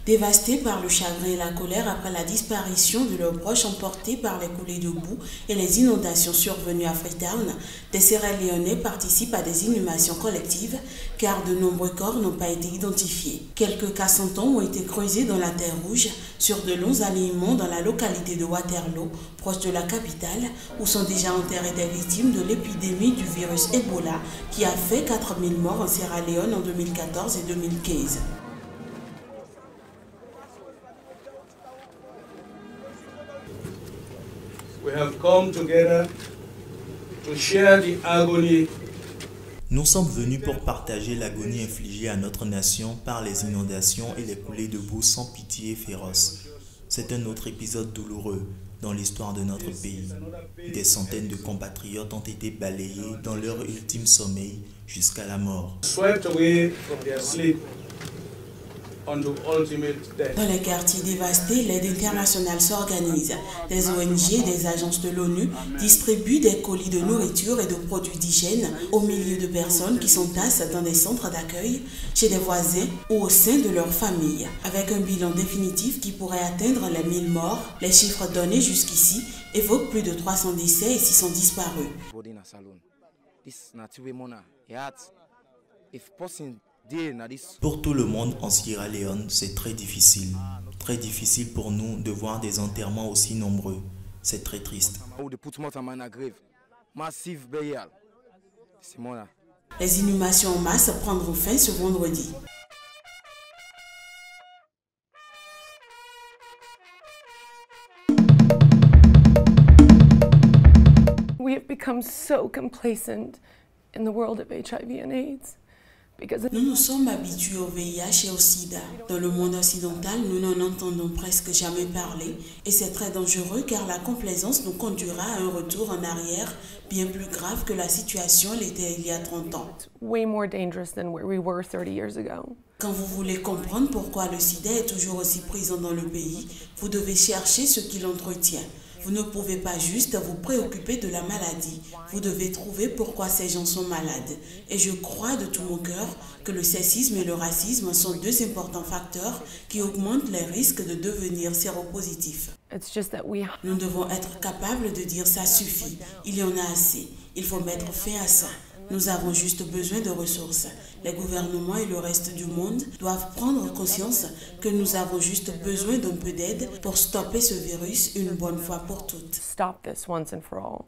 Dévastés par le chagrin et la colère après la disparition de leurs proches emportés par les coulées de boue et les inondations survenues à Freetown, des Sierra-Léonais participent à des inhumations collectives car de nombreux corps n'ont pas été identifiés. Quelques cassantons ont été creusés dans la terre rouge sur de longs alignements dans la localité de Waterloo, proche de la capitale, où sont déjà enterrées des victimes de l'épidémie du virus Ebola qui a fait 4000 morts en Sierra Leone en 2014 et 2015. We have come together to share the agony. Nous sommes venus pour partager l'agonie infligée à notre nation par les inondations et les coulées de boue sans pitié et féroces. C'est un autre épisode douloureux dans l'histoire de notre pays. Des centaines de compatriotes ont été balayés dans leur ultime sommeil jusqu'à la mort. Swept away from their sleep unto ultimate death. Dans les quartiers dévastés, l'aide internationale s'organise. Des ONG, des agences de l'ONU distribuent des colis de nourriture et de produits d'hygiène aux milliers de personnes qui s'entassent dans des centres d'accueil, chez des voisins ou au sein de leur famille. Avec un bilan définitif qui pourrait atteindre les 1000 morts, les chiffres donnés jusqu'ici évoquent plus de 300 décès et 600 disparus. Pour tout le monde en Sierra Leone, c'est très difficile. Très difficile pour nous de voir des enterrements aussi nombreux. C'est très triste. Les inhumations en masse prendront fin ce vendredi. We have become so complacent in the world of HIV and AIDS. Nous nous sommes habitués au VIH et au sida. Dans le monde occidental, nous n'en entendons presque jamais parler et c'est très dangereux car la complaisance nous conduira à un retour en arrière bien plus grave que la situation l'était il y a 30 ans. Way more dangerous than where we were 30 years ago. Quand vous voulez comprendre pourquoi le sida est toujours aussi présent dans le pays, vous devez chercher ce qui l'entretient. Vous ne pouvez pas juste vous préoccuper de la maladie. Vous devez trouver pourquoi ces gens sont malades. Et je crois de tout mon cœur que le sexisme et le racisme sont deux importants facteurs qui augmentent les risques de devenir séropositifs. Nous devons être capables de dire ça suffit, il y en a assez, il faut mettre fin à ça. Nous avons juste besoin de ressources. Les gouvernements et le reste du monde doivent prendre conscience que nous avons juste besoin d'un peu d'aide pour stopper ce virus une bonne fois pour toutes. Stop this once and for all.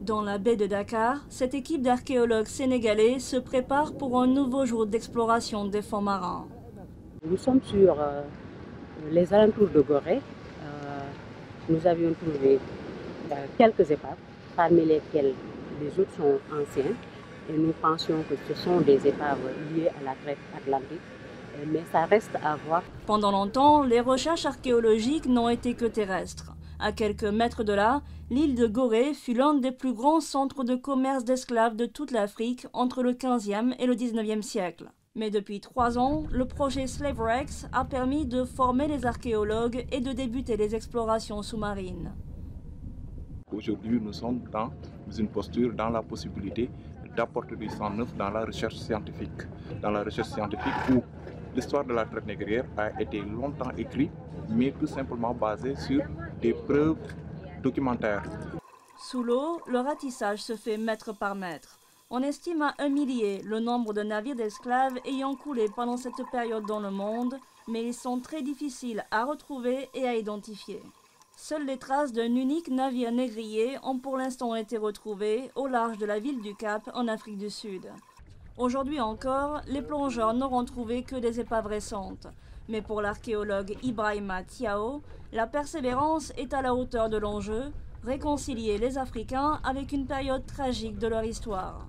Dans la baie de Dakar, cette équipe d'archéologues sénégalais se prépare pour un nouveau jour d'exploration des fonds marins. Nous sommes sur les alentours de Gorée. Nous avions trouvé quelques épaves, parmi lesquelles les autres sont anciennes. Et nous pensions que ce sont des épaves liées à la traite atlantique. Mais ça reste à voir. Pendant longtemps, les recherches archéologiques n'ont été que terrestres. À quelques mètres de là, l'île de Gorée fut l'un des plus grands centres de commerce d'esclaves de toute l'Afrique entre le 15e et le 19e siècle. Mais depuis 3 ans, le projet SlaveRex a permis de former les archéologues et de débuter les explorations sous-marines. Aujourd'hui, nous sommes dans une posture, dans la possibilité d'apporter du sang neuf dans la recherche scientifique. Dans la recherche scientifique où l'histoire de la traite négrière a été longtemps écrite, mais tout simplement basée sur des preuves documentaires. Sous l'eau, le ratissage se fait mètre par mètre. On estime à 1 millier le nombre de navires d'esclaves ayant coulé pendant cette période dans le monde, mais ils sont très difficiles à retrouver et à identifier. Seules les traces d'un unique navire négrier ont pour l'instant été retrouvées au large de la ville du Cap en Afrique du Sud. Aujourd'hui encore, les plongeurs n'auront trouvé que des épaves récentes. Mais pour l'archéologue Ibrahima Tiao, la persévérance est à la hauteur de l'enjeu, réconcilier les Africains avec une période tragique de leur histoire.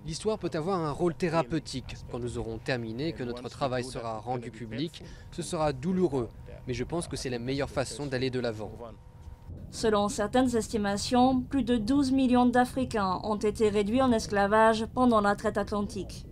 L'histoire peut avoir un rôle thérapeutique. Quand nous aurons terminé, que notre travail sera rendu public, ce sera douloureux. Mais je pense que c'est la meilleure façon d'aller de l'avant. Selon certaines estimations, plus de 12 millions d'Africains ont été réduits en esclavage pendant la traite atlantique.